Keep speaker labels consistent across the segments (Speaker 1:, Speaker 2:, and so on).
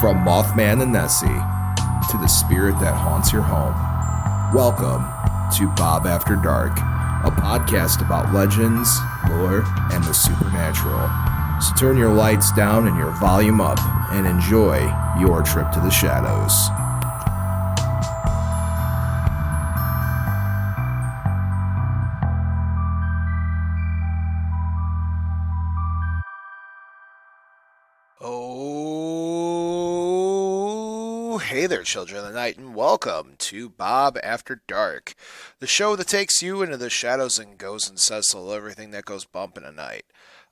Speaker 1: From Mothman and Nessie to the spirit that haunts your home, welcome to Bob After Dark, a podcast about legends, lore, and the supernatural. So turn your lights down and your volume up and enjoy your trip to the shadows.
Speaker 2: Hey there, children of the night, and welcome to Bob After Dark, the show that takes you into the shadows and goes and says hello to everything that goes bump in a night.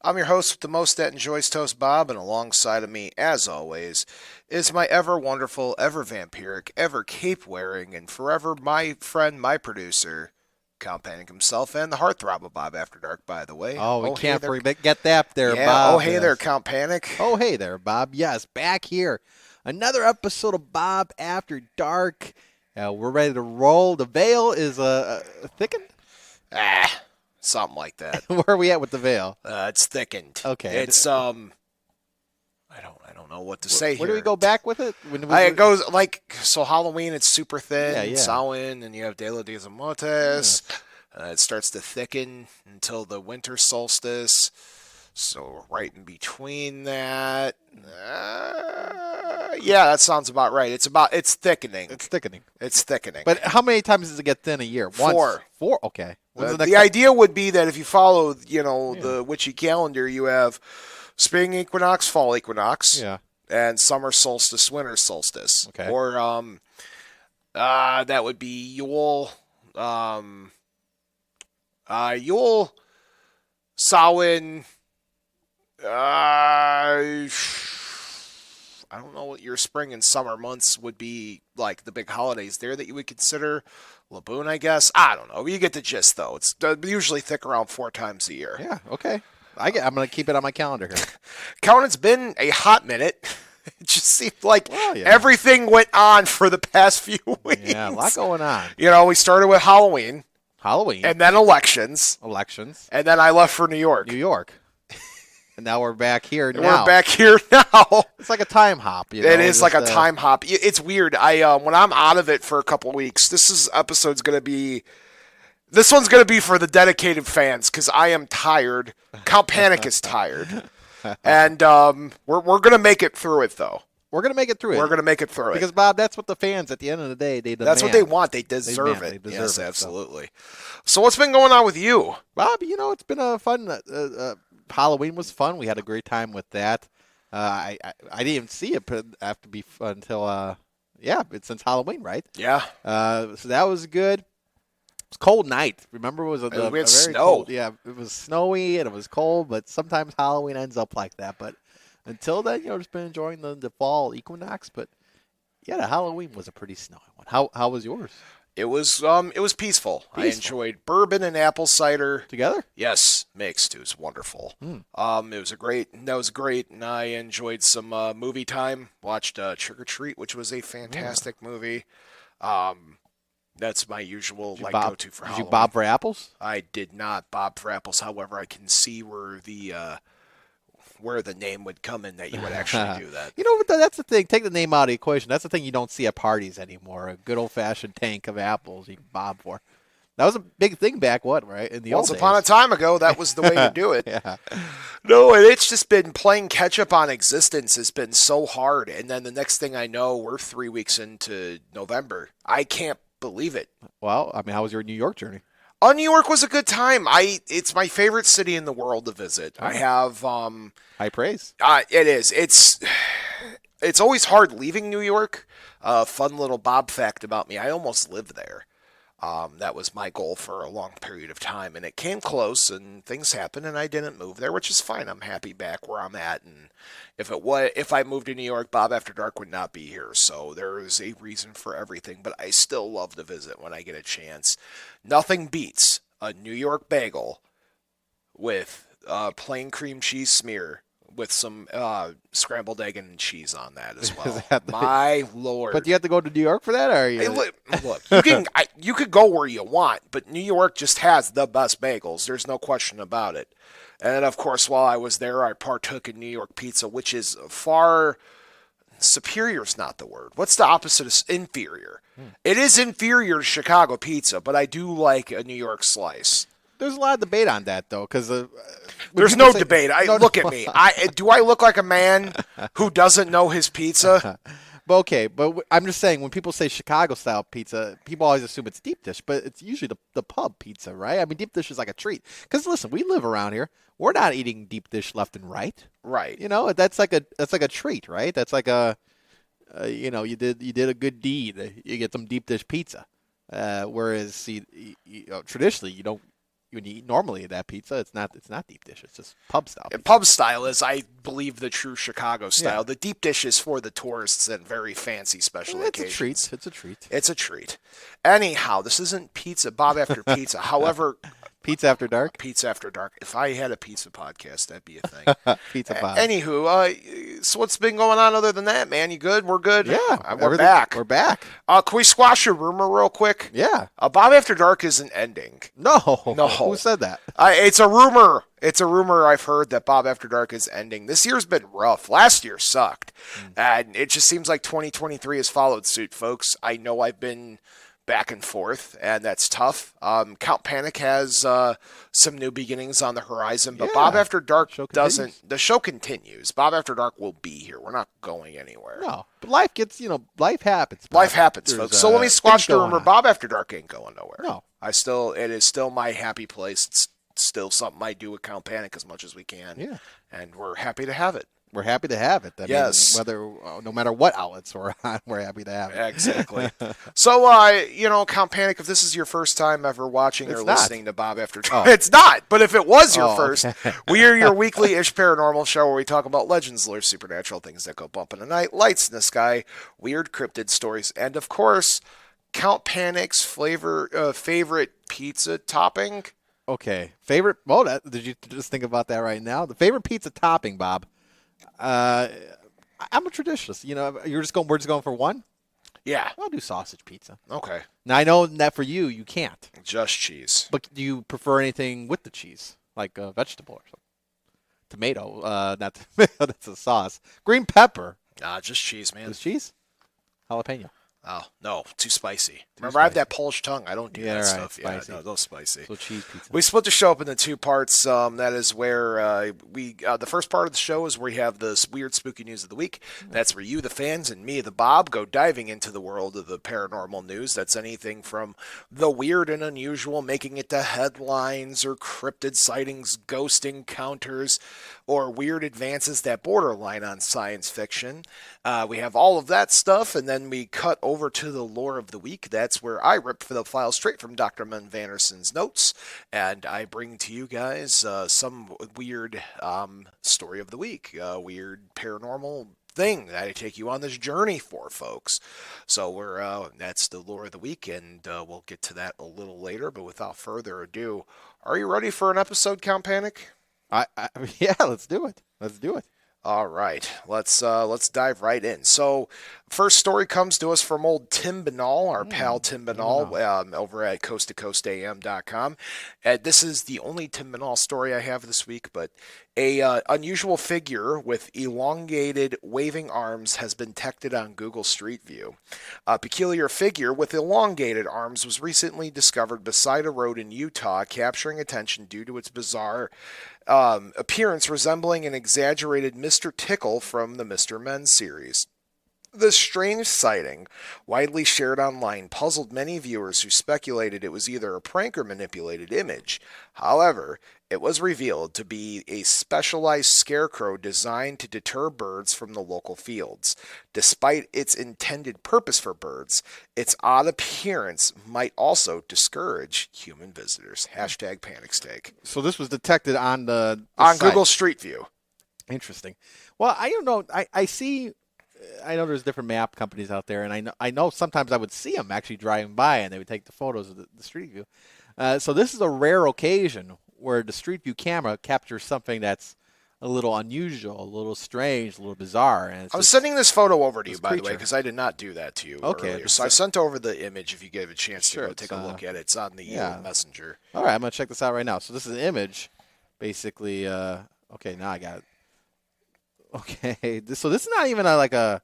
Speaker 2: I'm your host with the most that enjoys toast, Bob, and alongside of me, as always, is my ever wonderful, ever vampiric, ever cape-wearing, and forever my friend, my producer, Count Panic himself, and the heartthrob of Bob After Dark, by the way.
Speaker 3: We can't forget that there,
Speaker 2: yeah,
Speaker 3: Bob.
Speaker 2: Oh, hey there, Count Panic.
Speaker 3: Oh, hey there, Bob. Yes, back here. Another episode of Bob After Dark. We're ready to roll. The veil is thickened?
Speaker 2: Something like that.
Speaker 3: Where are we at with the veil?
Speaker 2: It's thickened.
Speaker 3: Okay.
Speaker 2: It's, I don't know what to say here.
Speaker 3: Where do we go back with it?
Speaker 2: It goes, so Halloween, it's super thin.
Speaker 3: Yeah.
Speaker 2: Samhain, and you have De los Días Muertos. It starts to thicken until the winter solstice. So right in between that, that sounds about right. It's thickening.
Speaker 3: It's thickening.
Speaker 2: It's thickening.
Speaker 3: But how many times does it get thin a year?
Speaker 2: Four.
Speaker 3: Four? Okay.
Speaker 2: The idea would be that if you follow, the witchy calendar, you have spring equinox, fall equinox, and summer solstice, winter solstice.
Speaker 3: Okay.
Speaker 2: Or that would be Yule, Samhain. I don't know what your spring and summer months would be like, the big holidays there that you would consider. Laboon, I guess. I don't know. You get the gist, though. It's usually thick around 4 times a year.
Speaker 3: Yeah, okay. I'm going to keep it on my calendar here.
Speaker 2: Count, it's been a hot minute. It just seemed like everything went on for the past few weeks.
Speaker 3: Yeah, a lot going on.
Speaker 2: We started with Halloween.
Speaker 3: And
Speaker 2: then elections.
Speaker 3: And
Speaker 2: then I left for New York.
Speaker 3: And now we're back here now.
Speaker 2: We're back here now.
Speaker 3: It's like a time hop.
Speaker 2: It is like a time hop. It's weird. When I'm out of it for a couple weeks, this one's going to be for the dedicated fans because I am tired. Count Panic is tired. And we're going to make it through it, though.
Speaker 3: We're going to make it through it. Because, Bob, that's what the fans, at the end of the day, they demand.
Speaker 2: That's what they want. They deserve it. Yes, absolutely. So what's been going on with you?
Speaker 3: Bob, it's been a fun Halloween was fun. We had a great time with that. I didn't even see it after until since Halloween, right?
Speaker 2: Yeah.
Speaker 3: So that was good. It was a cold night. Remember, it was
Speaker 2: we had
Speaker 3: very
Speaker 2: snow.
Speaker 3: Cold. Yeah, it was snowy and it was cold. But sometimes Halloween ends up like that. But until then, just been enjoying the fall equinox. But yeah, the Halloween was a pretty snowy one. How was yours?
Speaker 2: It was peaceful. I enjoyed bourbon and apple cider
Speaker 3: together.
Speaker 2: Yes, mixed. It was wonderful. That was great, and I enjoyed some movie time. Watched Trick or Treat, which was a fantastic movie. That's my usual go-to for Halloween.
Speaker 3: Did you bob for apples?
Speaker 2: I did not bob for apples. However, I can see where the name would come in that you would actually do that.
Speaker 3: But that's the thing. Take the name out of the equation. That's the thing you don't see at parties anymore. A good old-fashioned tank of apples you can bob for. That was a big thing back, right? In the
Speaker 2: Once
Speaker 3: old
Speaker 2: upon
Speaker 3: days.
Speaker 2: a time ago, that was the way to do it.
Speaker 3: Yeah.
Speaker 2: No, and it's just been playing catch-up on existence has been so hard. And then the next thing I know, we're 3 weeks into November. I can't believe it.
Speaker 3: Well, how was your New York journey?
Speaker 2: New York was a good time. It's my favorite city in the world to visit. I have
Speaker 3: high praise.
Speaker 2: It is. It's always hard leaving New York. Fun little Bob fact about me: I almost lived there. That was my goal for a long period of time, and it came close, and things happened, and I didn't move there, which is fine. I'm happy back where I'm at, and if I moved to New York, Bob After Dark would not be here. So there is a reason for everything, but I still love to visit when I get a chance. Nothing beats a New York bagel with plain cream cheese smear with some scrambled egg and cheese on that as well. My Lord.
Speaker 3: But do you have to go to New York for that? Or you...
Speaker 2: Hey, look, you could go where you want, but New York just has the best bagels. There's no question about it. And then, of course, while I was there, I partook in New York pizza, which is far Superior's not the word. What's the opposite of inferior? It is inferior to Chicago pizza, but I do like a New York slice.
Speaker 3: There's a lot of debate on that, though, because
Speaker 2: there's no debate. Look at me. Do I look like a man who doesn't know his pizza?
Speaker 3: But I'm just saying, when people say Chicago-style pizza, people always assume it's deep dish, but it's usually the pub pizza, right? I mean, deep dish is like a treat. Because listen, we live around here. We're not eating deep dish left and right.
Speaker 2: Right.
Speaker 3: You know, that's like a treat, right? That's like you did a good deed. You get some deep dish pizza. Whereas traditionally, you don't. When you eat normally that pizza, it's not deep dish. It's just pub style. Pizza.
Speaker 2: Pub style is, I believe, the true Chicago style.
Speaker 3: Yeah.
Speaker 2: The deep dish is for the tourists and very fancy special occasions.
Speaker 3: It's a treat.
Speaker 2: It's a treat. Anyhow, this isn't pizza, Bob After Pizza. However,
Speaker 3: Pizza After Dark.
Speaker 2: Pizza After Dark. If I had a pizza podcast, that'd be a thing.
Speaker 3: Pizza pod.
Speaker 2: Anywho, so what's been going on other than that, man? You good? We're good?
Speaker 3: Yeah.
Speaker 2: We're back.
Speaker 3: We're back.
Speaker 2: Can we squash a rumor real quick?
Speaker 3: Yeah.
Speaker 2: Bob After Dark isn't ending.
Speaker 3: No.
Speaker 2: No.
Speaker 3: Who said that?
Speaker 2: It's a rumor. It's a rumor I've heard that Bob After Dark is ending. This year's been rough. Last year sucked. And it just seems like 2023 has followed suit, folks. I know I've been back and forth, and that's tough. Count Panic has some new beginnings on the horizon, but
Speaker 3: Yeah.
Speaker 2: Bob After Dark
Speaker 3: Continues.
Speaker 2: The show continues. Bob After Dark will be here. We're not going anywhere.
Speaker 3: No. But life happens.
Speaker 2: Life happens,
Speaker 3: There's,
Speaker 2: folks. So let me squash
Speaker 3: things
Speaker 2: the
Speaker 3: going
Speaker 2: rumor.
Speaker 3: on.
Speaker 2: Bob After Dark ain't going nowhere.
Speaker 3: No.
Speaker 2: It is still my happy place. It's still something I do with Count Panic as much as we can.
Speaker 3: Yeah.
Speaker 2: And we're happy to have it.
Speaker 3: We're happy to have it. I
Speaker 2: Yes.
Speaker 3: mean, no matter what outlets we're on, we're happy to have it.
Speaker 2: Exactly. So, Count Panic, if this is your first time ever watching
Speaker 3: It's
Speaker 2: or
Speaker 3: not.
Speaker 2: listening to Bob After Dark,
Speaker 3: Oh.
Speaker 2: it's not. But if it was your
Speaker 3: Oh,
Speaker 2: first,
Speaker 3: okay.
Speaker 2: we are your weekly-ish paranormal show where we talk about legends, lore, supernatural things that go bump in the night, lights in the sky, weird cryptid stories, and of course, Count Panic's favorite pizza topping.
Speaker 3: Okay. Favorite? Well, did you just think about that right now? The favorite pizza topping, Bob. I'm a traditionalist. We're just going for one.
Speaker 2: Yeah.
Speaker 3: I'll do sausage pizza.
Speaker 2: Okay.
Speaker 3: Now I know that for you can't.
Speaker 2: Just cheese.
Speaker 3: But do you prefer anything with the cheese, like a vegetable or something? Tomato, not tomato. That's a sauce. Green pepper.
Speaker 2: Nah, just cheese, man.
Speaker 3: Is cheese? Jalapeno.
Speaker 2: Oh, no, too spicy. Remember, I have that Polish tongue. I don't do that
Speaker 3: right,
Speaker 2: stuff.
Speaker 3: spicy.
Speaker 2: Yeah, no spicy.
Speaker 3: So cheese pizza.
Speaker 2: We split the show up into two parts. That is where the first part of the show is where we have this weird, spooky news of the week. That's where you, the fans, and me, the Bob, go diving into the world of the paranormal news. That's anything from the weird and unusual, making it to headlines, or cryptid sightings, ghost encounters, or weird advances that borderline on science fiction. We have all of that stuff, and then we cut over to the lore of the week. That's where I rip for the file straight from Dr. Mun Vanderson's notes, and I bring to you guys some weird story of the week, weird paranormal thing that I take you on this journey for, folks. So that's the lore of the week, and we'll get to that a little later. But without further ado, are you ready for an episode, Count Panic?
Speaker 3: Yeah, let's do it. Let's do it.
Speaker 2: All right, let's dive right in. So, first story comes to us from old Tim Binnall, our pal Tim Binnall, over at coasttocoastam.com. This is the only Tim Binnall story I have this week, but a unusual figure with elongated waving arms has been detected on Google Street View. A peculiar figure with elongated arms was recently discovered beside a road in Utah, capturing attention due to its bizarre appearance resembling an exaggerated Mr. Tickle from the Mr. Men series. This strange sighting, widely shared online, puzzled many viewers who speculated it was either a prank or manipulated image. However, it was revealed to be a specialized scarecrow designed to deter birds from the local fields. Despite its intended purpose for birds, its odd appearance might also discourage human visitors. Hashtag panic steak.
Speaker 3: So this was detected on the
Speaker 2: On
Speaker 3: site.
Speaker 2: Google Street View.
Speaker 3: Interesting. Well, I don't know. I see. I know there's different map companies out there, and I know sometimes I would see them actually driving by, and they would take the photos of the Street View. So this is a rare occasion where the Street View camera captures something that's a little unusual, a little strange, a little bizarre. And
Speaker 2: I was sending this photo over to you,
Speaker 3: this
Speaker 2: by the way,
Speaker 3: creature.
Speaker 2: because I did not do that to you
Speaker 3: Okay,
Speaker 2: earlier.
Speaker 3: it's
Speaker 2: So I sent over the image if you gave a chance to
Speaker 3: Sure,
Speaker 2: go take a
Speaker 3: it's,
Speaker 2: look at it. It's on the
Speaker 3: yeah.
Speaker 2: messenger.
Speaker 3: All right, I'm gonna check this out right now. So this is an image, basically. Okay, now I got it. Okay, so this is not even like a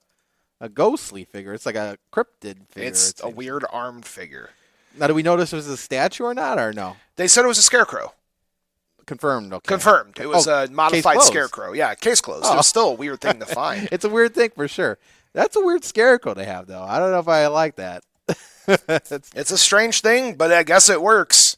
Speaker 3: ghostly figure. It's like a cryptid figure.
Speaker 2: It's a weird armed figure.
Speaker 3: Now, do we know this was a statue or not, or no?
Speaker 2: They said it was a scarecrow.
Speaker 3: Confirmed. Okay.
Speaker 2: Confirmed. It was a modified
Speaker 3: closed.
Speaker 2: scarecrow. Yeah, case closed.
Speaker 3: Oh.
Speaker 2: It was still a weird thing to find.
Speaker 3: It's a weird thing for sure. That's a weird scarecrow to have, though. I don't know if I like that.
Speaker 2: It's a strange thing, but I guess it works.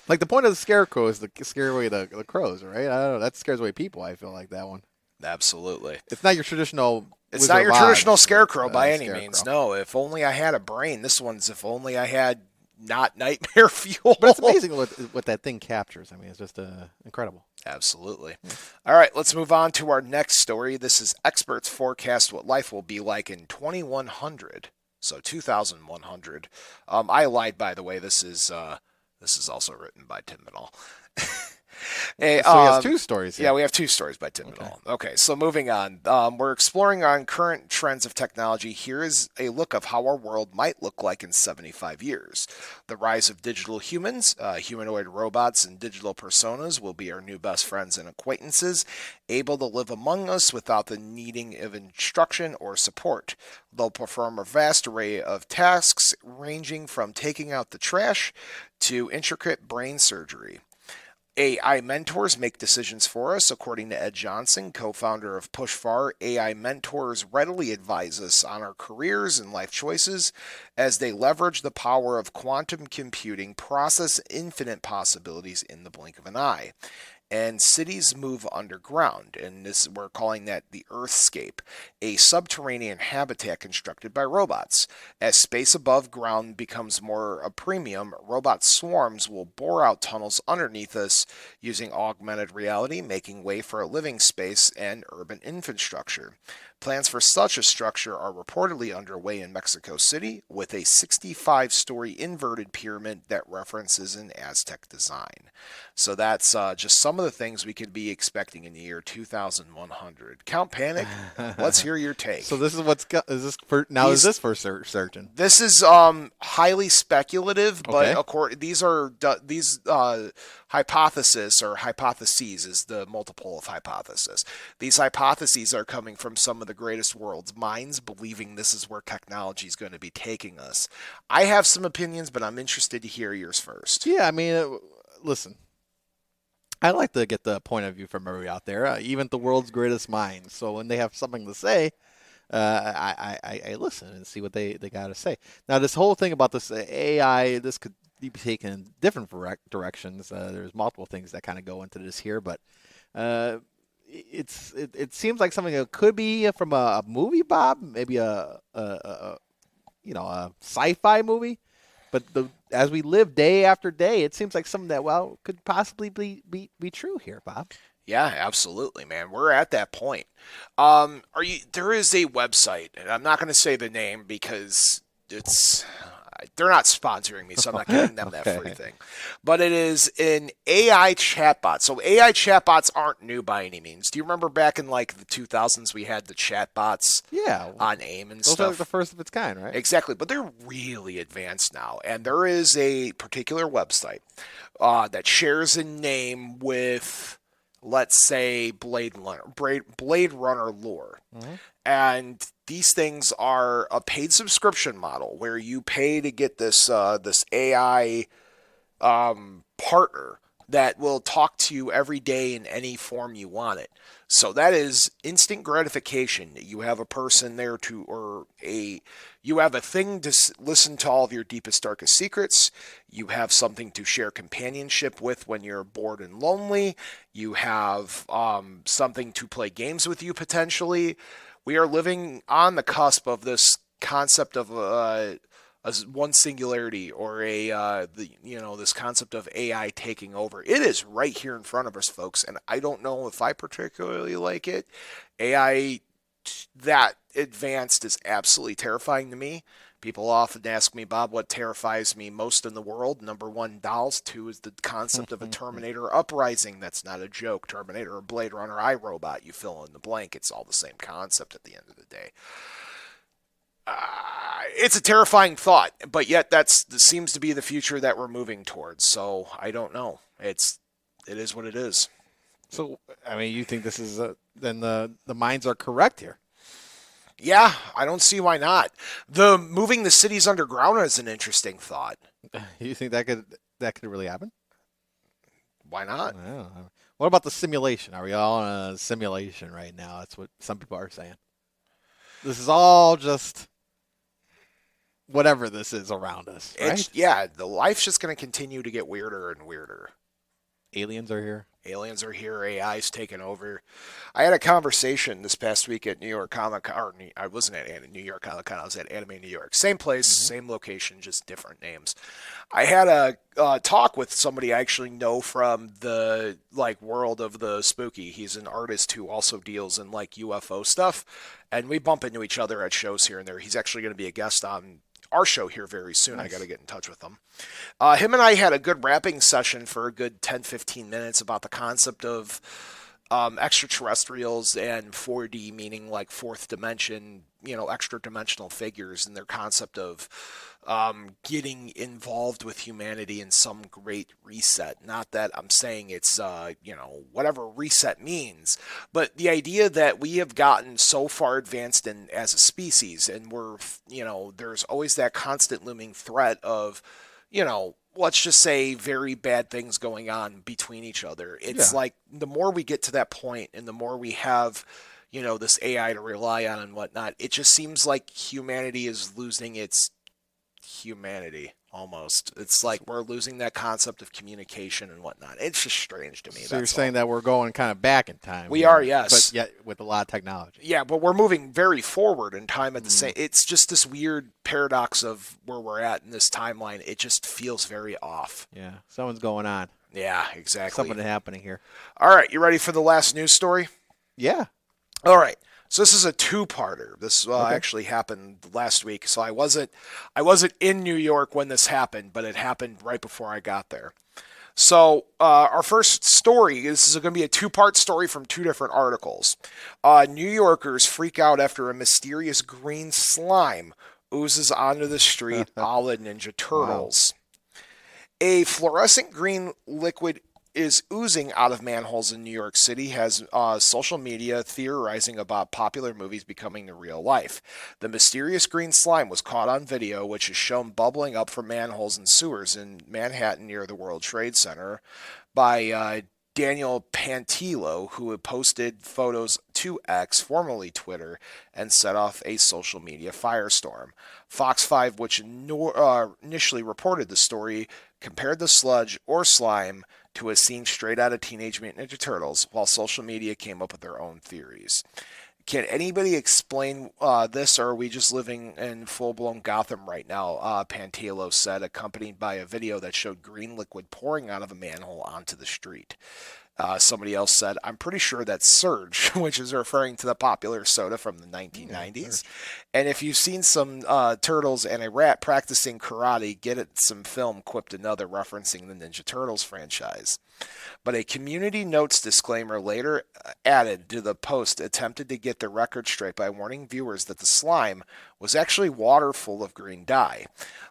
Speaker 3: Like, the point of the scarecrow is to scare away the crows, right? I don't know. That scares away people, I feel like, that one.
Speaker 2: Absolutely.
Speaker 3: It's not your traditional...
Speaker 2: It's not your traditional scarecrow by any
Speaker 3: scarecrow.
Speaker 2: means. No, if only I had a brain. This one's if only I had not nightmare fuel.
Speaker 3: But it's amazing what that thing captures. I mean, it's just incredible.
Speaker 2: Absolutely. All right, let's move on to our next story. This is experts forecast what life will be like in 2100. So 2100. I lied, by the way. This is also written by Tim Binnall. Hey,
Speaker 3: So he has two stories here.
Speaker 2: Yeah, we have two stories by Tim Binnall. Okay, so moving on. We're exploring on current trends of technology. Here is a look of how our world might look like in 75 years. The rise of digital humans, humanoid robots, and digital personas will be our new best friends and acquaintances, able to live among us without the needing of instruction or support. They'll perform a vast array of tasks, ranging from taking out the trash to intricate brain surgery. AI mentors make decisions for us, according to Ed Johnson, co-founder of Pushfar. AI mentors readily advise us on our careers and life choices as they leverage the power of quantum computing, process infinite possibilities in the blink of an eye. And cities move underground, and we're calling that the Earthscape, a subterranean habitat constructed by robots. As space above ground becomes more a premium, robot swarms will bore out tunnels underneath us using augmented reality, making way for a living space and urban infrastructure. Plans for such a structure are reportedly underway in Mexico City, with a 65-story inverted pyramid that references an Aztec design. So that's just some of the things we could be expecting in the year 2100. Count Panic, let's hear your take.
Speaker 3: So this is is this for certain?
Speaker 2: This is highly speculative, but
Speaker 3: Okay.
Speaker 2: these hypotheses or hypotheses is the multiple of hypothesis. These hypotheses are coming from some of the greatest world's minds, believing this is where technology is going to be taking us. I have some opinions, but I'm interested to hear yours first.
Speaker 3: Yeah, I mean, listen. I like to get the point of view from everybody out there, even the world's greatest minds. So when they have something to say, I listen and see what they got to say. Now, this whole thing about this AI, this could be taken in different directions. There's multiple things that kind of go into this here, but it seems like something that could be from a movie, Bob, maybe a sci-fi movie. But as we live day after day, it seems like something that could possibly be true here, Bob.
Speaker 2: Yeah, absolutely, man. We're at that point. There is a website, and I'm not going to say the name because they're not sponsoring me, so I'm not giving them that free thing. But it is an AI chatbot. So AI chatbots aren't new by any means. Do you remember back in like the 2000s we had the chatbots on AIM and
Speaker 3: those
Speaker 2: stuff?
Speaker 3: are like the first of its kind, right?
Speaker 2: Exactly, but they're really advanced now. And there is a particular website that shares a name with, let's say, Blade Runner lore. Mm-hmm. And these things are a paid subscription model where you pay to get this AI partner that will talk to you every day in any form you want it. So that is instant gratification. You have a person there you have a thing to listen to all of your deepest, darkest secrets. You have something to share companionship with when you're bored and lonely. You have something to play games with you potentially. We are living on the cusp of this concept of one singularity, or this concept of AI taking over. It is right here in front of us, folks, and I don't know if I particularly like it. AI that advanced is absolutely terrifying to me. People often ask me, Bob, what terrifies me most in the world? Number one, dolls. Two is the concept of a Terminator uprising. That's not a joke. Terminator or Blade Runner, iRobot, you fill in the blank. It's all the same concept at the end of the day. It's a terrifying thought, but yet that seems to be the future that we're moving towards. So I don't know. It is what it is.
Speaker 3: So, I mean, you think this is then the minds are correct here?
Speaker 2: Yeah, I don't see why not. The moving the cities underground is an interesting thought.
Speaker 3: You think that could really happen?
Speaker 2: Why not?
Speaker 3: I don't know. What about the simulation? Are we all in a simulation right now? That's what some people are saying. This is all just whatever this is around us, right?
Speaker 2: Yeah, the life's just going to continue to get weirder and weirder.
Speaker 3: Aliens are here.
Speaker 2: Aliens are here. AI's taken over. I had a conversation this past week at New York Comic Con. Or I wasn't at New York Comic Con. I was at Anime New York. Same place, same location, just different names. I had a talk with somebody I actually know from the world of the spooky. He's an artist who also deals in UFO stuff, and we bump into each other at shows here and there. He's actually going to be a guest on our show here very soon. Nice. I got to get in touch with him. Him and I had a good rapping session for a good 10-15 minutes about the concept of extraterrestrials and 4D, meaning fourth dimension, extra dimensional figures, and their concept of getting involved with humanity in some great reset. Not that I'm saying it's, whatever reset means, but the idea that we have gotten so far advanced as a species, and we're, there's always that constant looming threat of, let's just say very bad things going on between each other. It's the more we get to that point and the more we have, this AI to rely on and whatnot, it just seems like humanity is losing its humanity almost. It's like we're losing that concept of communication and whatnot. It's just strange to me.
Speaker 3: So you're saying that we're going kind of back in time.
Speaker 2: We are, yes.
Speaker 3: But yet with a lot of technology.
Speaker 2: Yeah, but we're moving very forward in time at the same. It's just this weird paradox of where we're at in this timeline. It just feels very off.
Speaker 3: Yeah, something's going on.
Speaker 2: Yeah, exactly.
Speaker 3: Something happening here.
Speaker 2: All right, you ready for the last news story?
Speaker 3: Yeah.
Speaker 2: All right. So this is a two-parter. This actually happened last week. So I wasn't in New York when this happened, but it happened right before I got there. So our first story, this is going to be a two-part story from two different articles. New Yorkers freak out after a mysterious green slime oozes onto the street, a la Ninja Turtles. Wow. A fluorescent green liquid is oozing out of manholes in New York City, has social media theorizing about popular movies becoming the real life. The mysterious green slime was caught on video, which is shown bubbling up from manholes and sewers in Manhattan near the World Trade Center by Daniel Pantillo, who had posted photos to X, formerly Twitter, and set off a social media firestorm. Fox 5, which initially reported the story, compared the sludge or slime to a scene straight out of Teenage Mutant Ninja Turtles, while social media came up with their own theories. Can anybody explain this, or are we just living in full-blown Gotham right now? Pantillo said, accompanied by a video that showed green liquid pouring out of a manhole onto the street. Somebody else said, I'm pretty sure that's Surge, which is referring to the popular soda from the 1990s. And if you've seen some turtles and a rat practicing karate, get it some film, quipped another, referencing the Ninja Turtles franchise. But a community notes disclaimer later added to the post attempted to get the record straight by warning viewers that the slime was actually water full of green dye.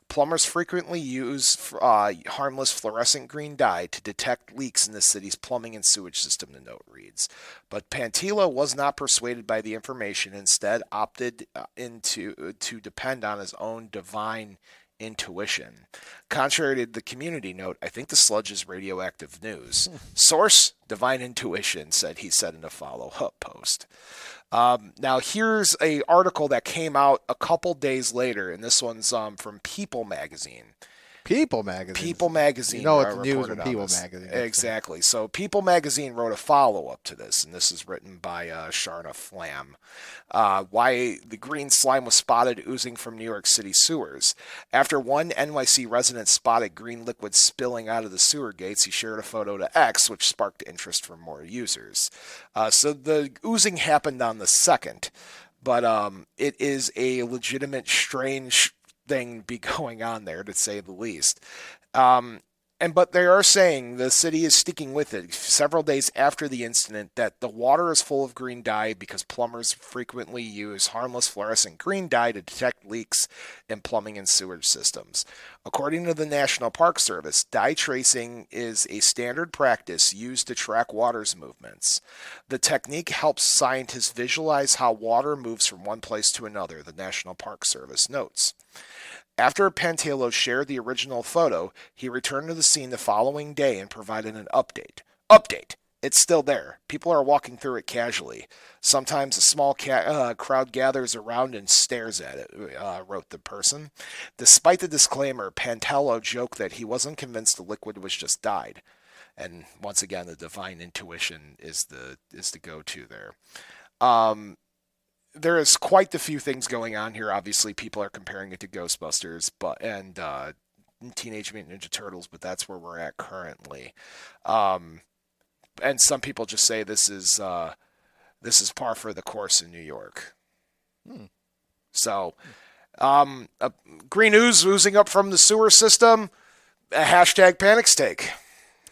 Speaker 2: Plumbers frequently use harmless fluorescent green dye to detect leaks in the city's plumbing and sewage system, the note reads. But Pantillo was not persuaded by the information, instead opted to depend on his own divine intuition. Contrary to the community note, I think the sludge is radioactive news. Source, divine intuition, he said in a follow-up post. Now here's an article that came out a couple days later, and this one's from People Magazine.
Speaker 3: People Magazine.
Speaker 2: People Magazine.
Speaker 3: You know it's news from People Magazine.
Speaker 2: Exactly. So People Magazine wrote a follow-up to this, and this is written by Sharna Flam. Why the green slime was spotted oozing from New York City sewers. After one NYC resident spotted green liquid spilling out of the sewer gates, he shared a photo to X, which sparked interest from more users. So the oozing happened on the 2nd, but it is a legitimate strange thing be going on there, to say the least. But they are saying the city is sticking with it several days after the incident that the water is full of green dye because plumbers frequently use harmless fluorescent green dye to detect leaks in plumbing and sewage systems. According to the National Park Service, dye tracing is a standard practice used to track water's movements. The technique helps scientists visualize how water moves from one place to another, the National Park Service notes. After Pantaleo shared the original photo, he returned to the scene the following day and provided an update. Update! It's still there. People are walking through it casually. Sometimes a small crowd gathers around and stares at it, wrote the person. Despite the disclaimer, Pantaleo joked that he wasn't convinced the liquid was just dyed. And once again, the divine intuition is the go-to there. There is quite a few things going on here. Obviously, people are comparing it to Ghostbusters, and Teenage Mutant Ninja Turtles, but that's where we're at currently. And some people just say this is par for the course in New York. So, green ooze oozing up from the sewer system. Hashtag panic steak.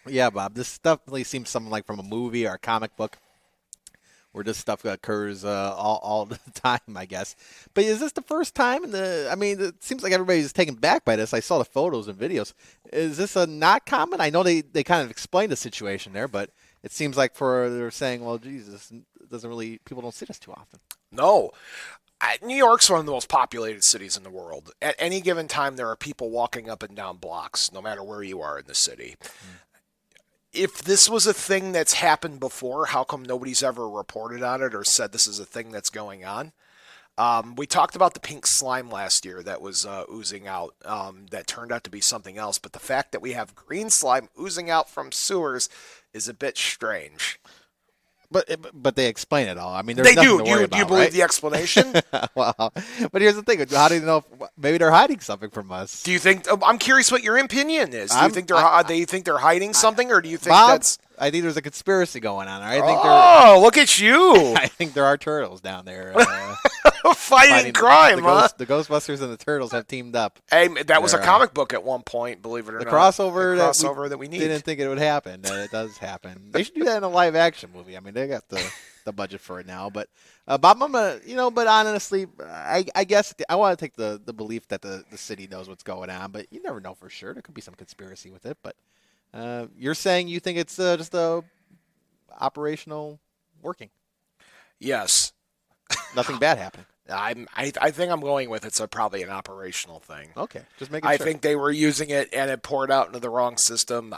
Speaker 3: Yeah, Bob. This definitely seems something like from a movie or a comic book, where this stuff occurs all the time, I guess. But is this the first time? It seems like everybody's taken back by this. I saw the photos and videos. Is this a not common? I know they kind of explained the situation there, but it seems like they're saying, well, Jesus, people don't see this too often.
Speaker 2: No. New York's one of the most populated cities in the world. At any given time, there are people walking up and down blocks, no matter where you are in the city. If this was a thing that's happened before, how come nobody's ever reported on it or said this is a thing that's going on? We talked about the pink slime last year that was oozing out that turned out to be something else, but the fact that we have green slime oozing out from sewers is a bit strange.
Speaker 3: But they explain it all. I mean, there's
Speaker 2: they
Speaker 3: nothing
Speaker 2: do.
Speaker 3: to worry
Speaker 2: Do you
Speaker 3: about,
Speaker 2: believe
Speaker 3: right?
Speaker 2: the explanation?
Speaker 3: Well, but here's the thing: how do you know? Maybe they're hiding something from us.
Speaker 2: Do you think? I'm curious what your opinion is. Do you think they're hiding something, or do you think
Speaker 3: Bob,
Speaker 2: that's?
Speaker 3: I think there's a conspiracy going on.
Speaker 2: Look at you!
Speaker 3: I think there are turtles down there
Speaker 2: fighting crime.
Speaker 3: The Ghostbusters and the Turtles have teamed up.
Speaker 2: Hey, that was a comic book at one point. Believe it or not,
Speaker 3: crossover
Speaker 2: that we need.
Speaker 3: Didn't think it would happen. It does happen. They should do that in a live action movie. I mean, they got the budget for it now. But Bob, but honestly, I guess I want to take the belief that the city knows what's going on, but you never know for sure. There could be some conspiracy with it. But you're saying you think it's just a operational working?
Speaker 2: Yes.
Speaker 3: Nothing bad happened.
Speaker 2: I think I'm going with it's probably an operational thing.
Speaker 3: Okay, just making sure.
Speaker 2: I think they were using it and it poured out into the wrong system.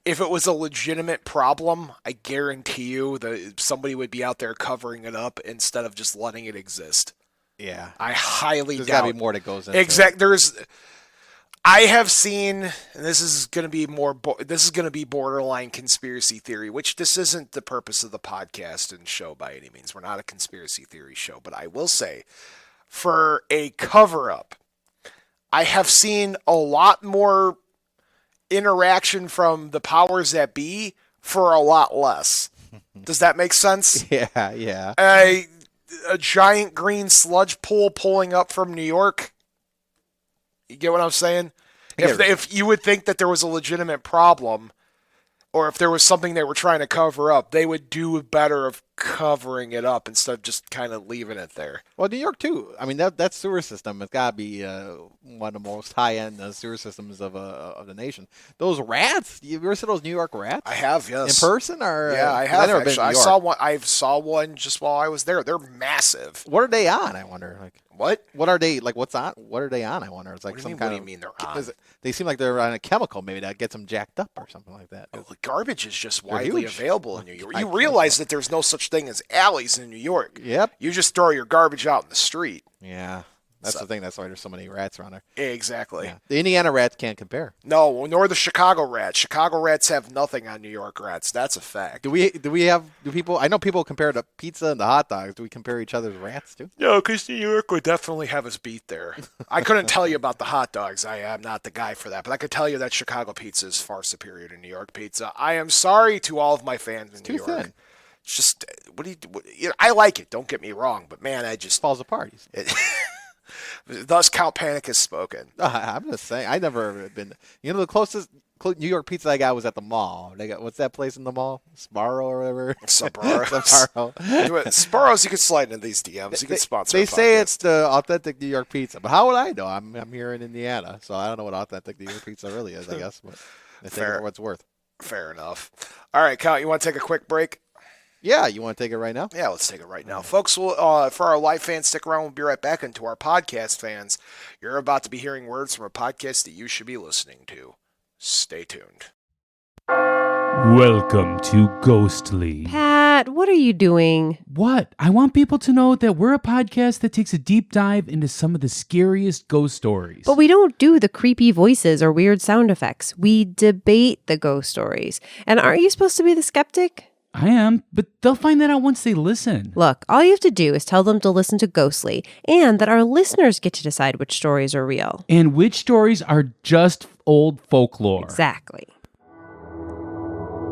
Speaker 2: If it was a legitimate problem, I guarantee you that somebody would be out there covering it up instead of just letting it exist.
Speaker 3: Yeah,
Speaker 2: I highly
Speaker 3: There's
Speaker 2: doubt.
Speaker 3: got to be more that goes into
Speaker 2: it. I have seen, and this is going to be borderline conspiracy theory, which this isn't the purpose of the podcast and show by any means. We're not a conspiracy theory show, but I will say, for a cover-up, I have seen a lot more interaction from the powers that be for a lot less. Does that make sense?
Speaker 3: Yeah.
Speaker 2: A giant green sludge pool pulling up from New York. You get what I'm saying? If you would think that there was a legitimate problem, or if there was something they were trying to cover up, they would do better of covering it up instead of just kind of leaving it there.
Speaker 3: Well, New York too. I mean, that sewer system has got to be one of the most high-end sewer systems of the nation. Those rats. You ever seen those New York rats?
Speaker 2: I have, yes.
Speaker 3: In person, or
Speaker 2: yeah, I have.
Speaker 3: I've never
Speaker 2: actually.
Speaker 3: been to New
Speaker 2: I
Speaker 3: York.
Speaker 2: saw one. I saw one just while I was there. They're massive.
Speaker 3: What are they on? I wonder.
Speaker 2: What?
Speaker 3: What are they like? What's on? What are they on? I wonder. It's like
Speaker 2: What
Speaker 3: some
Speaker 2: do
Speaker 3: kind
Speaker 2: you
Speaker 3: of.
Speaker 2: mean they're on?
Speaker 3: They seem like they're on a chemical, maybe that gets them jacked up or something like that.
Speaker 2: The garbage is just
Speaker 3: They're
Speaker 2: widely
Speaker 3: huge.
Speaker 2: available in New York.
Speaker 3: I
Speaker 2: You
Speaker 3: think
Speaker 2: realize
Speaker 3: so.
Speaker 2: that there's no such thing as alleys in New York.
Speaker 3: Yep.
Speaker 2: You just throw your garbage out in the street.
Speaker 3: Yeah. That's the thing. That's why there's so many rats around there.
Speaker 2: Exactly.
Speaker 3: Yeah. The Indiana rats can't compare.
Speaker 2: No, nor the Chicago rats. Chicago rats have nothing on New York rats. That's a fact.
Speaker 3: Do people? I know people compare the pizza and the hot dogs. Do we compare each other's rats too?
Speaker 2: No, because New York would definitely have us beat there. I couldn't tell you about the hot dogs. I am not the guy for that. But I could tell you that Chicago pizza is far superior to New York pizza. I am sorry to all of my fans in New York.
Speaker 3: Thin.
Speaker 2: It's just, I like it. Don't get me wrong. But, man,
Speaker 3: Falls apart.
Speaker 2: Thus, Count Panic has spoken.
Speaker 3: I'm just saying, I never been. The closest New York pizza I got was at the mall. They got what's that place in the mall? Sbarro or whatever.
Speaker 2: Sbarro. Sbarro's, you can slide into these DMs. You can sponsor.
Speaker 3: They say it's the authentic New York pizza, but how would I know? I'm here in Indiana, so I don't know what authentic New York pizza really is. I guess, but they take it for what it's worth.
Speaker 2: Fair enough. All right, Count, you want to take a quick break?
Speaker 3: Yeah, you want to take it right now?
Speaker 2: Yeah, let's take it right now. Folks, for our live fans, stick around. We'll be right back. And to our podcast fans, you're about to be hearing words from a podcast that you should be listening to. Stay tuned.
Speaker 4: Welcome to Ghostly.
Speaker 5: Pat, what are you doing?
Speaker 4: What? I want people to know that we're a podcast that takes a deep dive into some of the scariest ghost stories.
Speaker 5: But we don't do the creepy voices or weird sound effects. We debate the ghost stories. And aren't you supposed to be the skeptic?
Speaker 4: I am, but they'll find that out once they listen.
Speaker 5: Look, all you have to do is tell them to listen to Ghostly, and that our listeners get to decide which stories are real.
Speaker 4: And which stories are just old folklore.
Speaker 5: Exactly.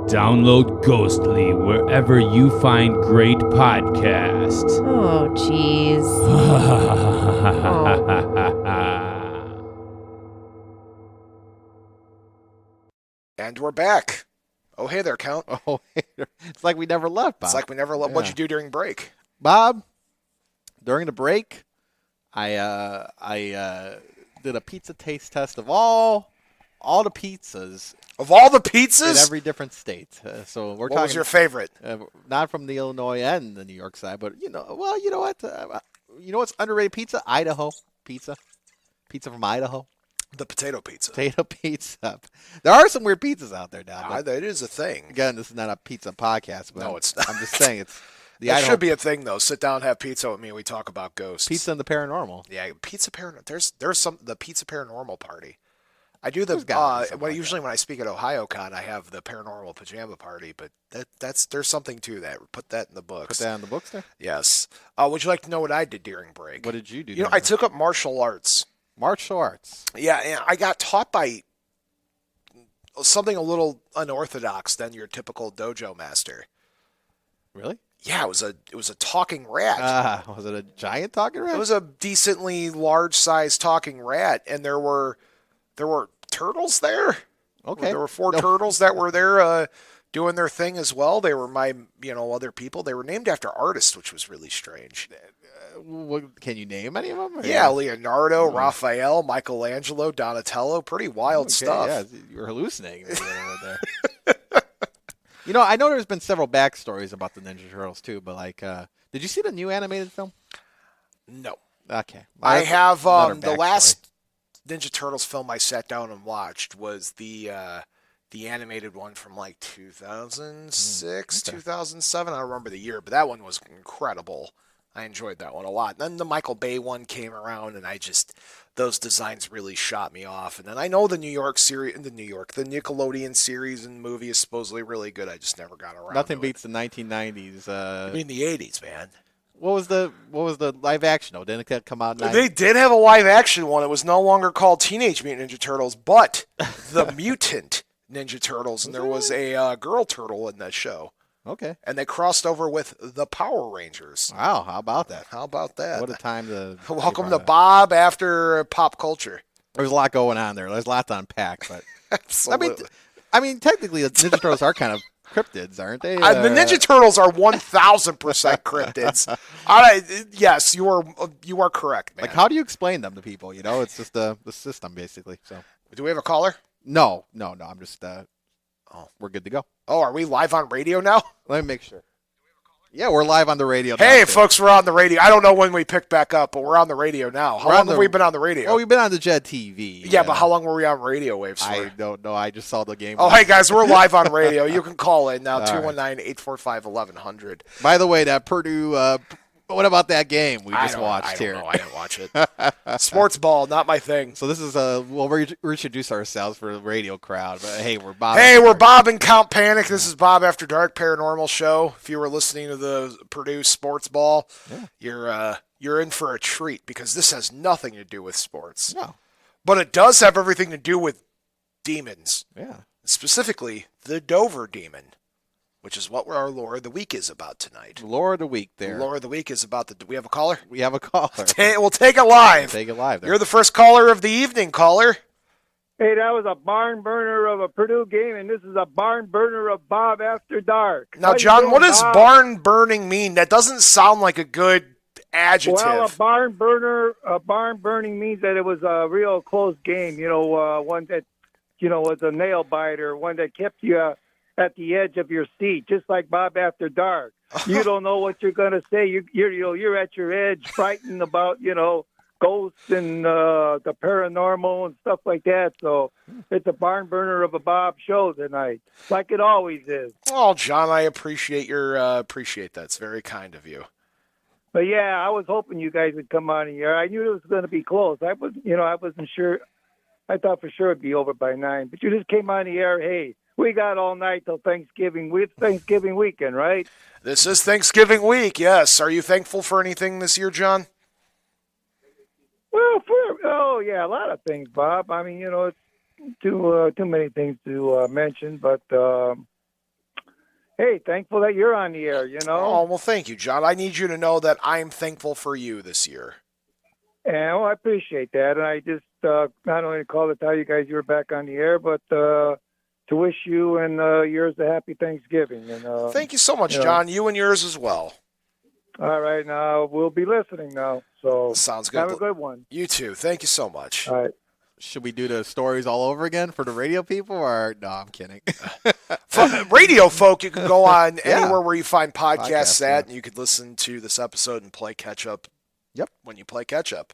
Speaker 4: Download Ghostly wherever you find great podcasts.
Speaker 5: Oh, jeez.
Speaker 2: And we're back. Oh, hey there, Count.
Speaker 3: Oh, it's like we never left, Bob.
Speaker 2: It's like we never left.
Speaker 3: Yeah.
Speaker 2: What'd you do during break?
Speaker 3: Bob, during the break, I did a pizza taste test of all the pizzas
Speaker 2: Of all the
Speaker 3: in
Speaker 2: pizzas?
Speaker 3: every different state. So we're
Speaker 2: What
Speaker 3: talking
Speaker 2: was your favorite?
Speaker 3: not from the Illinois and the New York side, but you know what? You know what's underrated pizza? Idaho pizza. Pizza from Idaho.
Speaker 2: The potato pizza.
Speaker 3: Potato pizza. There are some weird pizzas out there now.
Speaker 2: That is a thing.
Speaker 3: Again, this is not a pizza podcast, but
Speaker 2: No, it's not.
Speaker 3: I'm just saying it's the
Speaker 2: That
Speaker 3: Idaho
Speaker 2: should be a thing, though. Sit down, have pizza with me, and we talk about ghosts.
Speaker 3: pizza and the paranormal.
Speaker 2: Yeah, pizza paranormal. There's the pizza paranormal party. I do
Speaker 3: There's gotta be something like
Speaker 2: usually when I speak at OhioCon, I have the paranormal pajama party, but there's something to that. Put that in the books.
Speaker 3: Put that on the books there.
Speaker 2: Yes. Would you like to know what I did during break?
Speaker 3: What did you do?
Speaker 2: You know, I took up martial arts.
Speaker 3: Martial arts.
Speaker 2: Yeah, and I got taught by something a little unorthodox than your typical dojo master.
Speaker 3: Really?
Speaker 2: Yeah, it was a talking rat.
Speaker 3: Was it a giant talking rat?
Speaker 2: It was a decently large-sized talking rat, and there were turtles there.
Speaker 3: Okay.
Speaker 2: There were four turtles that were there doing their thing as well. They were my, other people. They were named after artists, which was really strange.
Speaker 3: Can you name any of them? Or
Speaker 2: Yeah, Leonardo, Raphael, Michelangelo, Donatello. Pretty wild stuff.
Speaker 3: Yeah, you're hallucinating. There. I know there's been several backstories about the Ninja Turtles too, but did you see the new animated film?
Speaker 2: No.
Speaker 3: Okay.
Speaker 2: I have
Speaker 3: another
Speaker 2: the
Speaker 3: backstory.
Speaker 2: last Ninja Turtles film I sat down and watched was the animated one from 2006, 2007. I don't remember the year, but that one was incredible. I enjoyed that one a lot. Then the Michael Bay one came around, and those designs really shot me off. And then I know the Nickelodeon series and movie is supposedly really good. I just never got around.
Speaker 3: Nothing
Speaker 2: to
Speaker 3: beats the 1990s.
Speaker 2: I mean the 80s, man.
Speaker 3: What was the live action though? Didn't it come out?
Speaker 2: They did have a live action one. It was no longer called Teenage Mutant Ninja Turtles, but the Mutant Ninja Turtles, and there was a girl turtle in that show.
Speaker 3: Okay.
Speaker 2: And they crossed over with the Power Rangers.
Speaker 3: Wow, how about that?
Speaker 2: How about that?
Speaker 3: What a time to
Speaker 2: Welcome to Bob After Pop Culture.
Speaker 3: There's a lot going on there. There's a lot to unpack, but
Speaker 2: Absolutely.
Speaker 3: I mean, technically, the Ninja Turtles are kind of cryptids, aren't they?
Speaker 2: The Ninja Turtles are 1,000% cryptids. All right, yes, you are correct, man.
Speaker 3: Like, how do you explain them to people? It's just the system, basically. So,
Speaker 2: Do we have a caller?
Speaker 3: No. I'm just. We're good to go.
Speaker 2: Oh, are we live on radio now?
Speaker 3: Let me make sure. Yeah, we're live on the radio.
Speaker 2: Hey,
Speaker 3: now,
Speaker 2: folks, we're on the radio. I don't know when we picked back up, but we're on the radio now. How long have we been on the radio?
Speaker 3: Oh, we've been on the Jed TV.
Speaker 2: Yeah, but how long were we on radio waves for?
Speaker 3: I don't know. I just saw the game.
Speaker 2: Oh, hey, guys, we're live on radio. You can call in now,
Speaker 3: All right.
Speaker 2: 219-845-1100.
Speaker 3: By the way, that Purdue, what about that game we just watched
Speaker 2: I
Speaker 3: here?
Speaker 2: don't know. I didn't watch it. Sports ball, not my thing.
Speaker 3: So this is we'll reintroduce ourselves for the radio crowd. But hey, we're Bob.
Speaker 2: Hey, we're Bob and Count Panic. This is Bob After Dark Paranormal Show. If you were listening to the Purdue sports ball, you're in for a treat because this has nothing to do with sports.
Speaker 3: No.
Speaker 2: But it does have everything to do with demons.
Speaker 3: Yeah.
Speaker 2: Specifically, the Dover demon. which is what our lore of the week is about tonight.
Speaker 3: Lore of the week there.
Speaker 2: Lore of the week is about do we have a caller?
Speaker 3: We have a caller.
Speaker 2: We'll take it live.
Speaker 3: Take it live there.
Speaker 2: You're the first caller of the evening, caller.
Speaker 6: Hey, that was a barn burner of a Purdue game, and this is a barn burner of Bob After Dark.
Speaker 2: Now, John, what does barn burning mean? That doesn't sound like a good adjective.
Speaker 6: Well, a barn burning means that it was a real close game. One that, was a nail biter, one that kept you at the edge of your seat, just like Bob After Dark. You don't know what you're going to say. You're at your edge, frightened about, ghosts and the paranormal and stuff like that. So it's a barn burner of a Bob show tonight, like it always is.
Speaker 2: Oh, John, I appreciate appreciate that. It's very kind of you.
Speaker 6: But yeah, I was hoping you guys would come on here. I knew it was going to be close. I wasn't sure. I thought for sure it'd be over by 9. But you just came on the air. Hey, we got all night till Thanksgiving. It's Thanksgiving weekend, right?
Speaker 2: This is Thanksgiving week. Yes. Are you thankful for anything this year, John?
Speaker 6: Well, a lot of things, Bob. I mean, it's too many things to mention, but hey, thankful that you're on the air.
Speaker 2: Oh, well, thank you, John. I need you to know that I'm thankful for you this year.
Speaker 6: And I appreciate that, and I just not only called to tell you guys you were back on the air, but to wish you and yours a happy Thanksgiving. And
Speaker 2: thank you so much, John. You and yours as well.
Speaker 6: All right, now we'll be listening now. So
Speaker 2: sounds good.
Speaker 6: Have a good one.
Speaker 2: You too. Thank you so much.
Speaker 6: All right.
Speaker 3: Should we do the stories all over again for the radio people? Or no, I'm kidding.
Speaker 2: For radio folk, you can go on anywhere where you find podcasts at,
Speaker 3: yeah.
Speaker 2: and you could listen to this episode and play catch up.
Speaker 3: Yep.
Speaker 2: When you play catch up.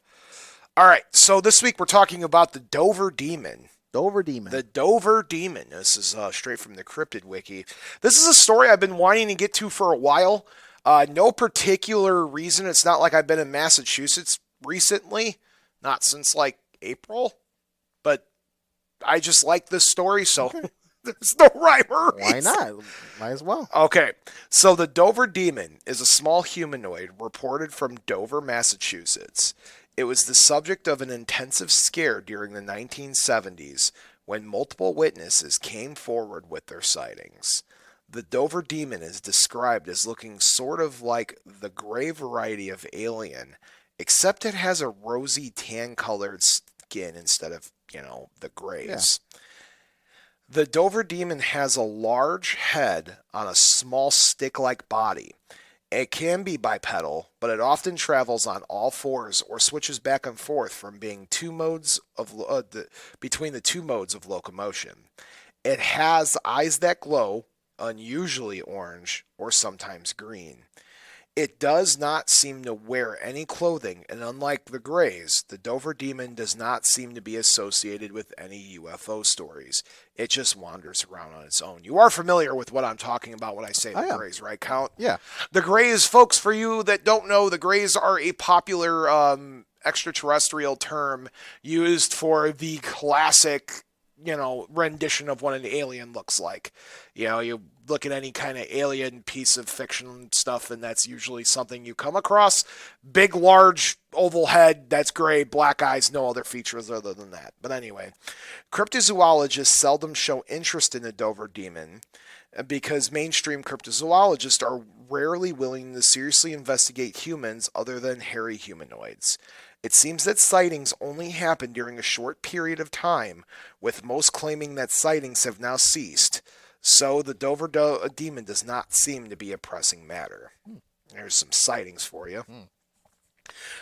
Speaker 2: All right. So this week we're talking about the Dover Demon.
Speaker 3: Dover Demon.
Speaker 2: The Dover Demon. This is straight from the Cryptid Wiki. This is a story I've been wanting to get to for a while. No particular reason. It's not like I've been in Massachusetts recently. Not since like April. But I just like this story, so there's no rhyme or reason.
Speaker 3: Why not? Might as well.
Speaker 2: Okay. So the Dover Demon is a small humanoid reported from Dover, Massachusetts. It was the subject of an intensive scare during the 1970s when multiple witnesses came forward with their sightings. The Dover Demon is described as looking sort of like the gray variety of alien, except it has a rosy tan-colored skin instead of, the grays. Yeah. The Dover Demon has a large head on a small stick-like body. It can be bipedal, but it often travels on all fours or switches back and forth from being between the two modes of locomotion. It has eyes that glow, unusually orange or sometimes green. It does not seem to wear any clothing, and unlike the Greys, the Dover Demon does not seem to be associated with any UFO stories. It just wanders around on its own. You are familiar with what I'm talking about when I say the Greys, right, Count?
Speaker 3: Yeah.
Speaker 2: The Greys, folks, for you that don't know, the Greys are a popular extraterrestrial term used for the classic, rendition of what an alien looks like. You look at any kind of alien piece of fiction stuff, and that's usually something you come across. Big, large, oval head, that's gray, black eyes, no other features other than that. But anyway, cryptozoologists seldom show interest in the Dover Demon because mainstream cryptozoologists are rarely willing to seriously investigate humans other than hairy humanoids. It seems that sightings only happen during a short period of time, with most claiming that sightings have now ceased. So the Dover Demon does not seem to be a pressing matter. There's some sightings for you.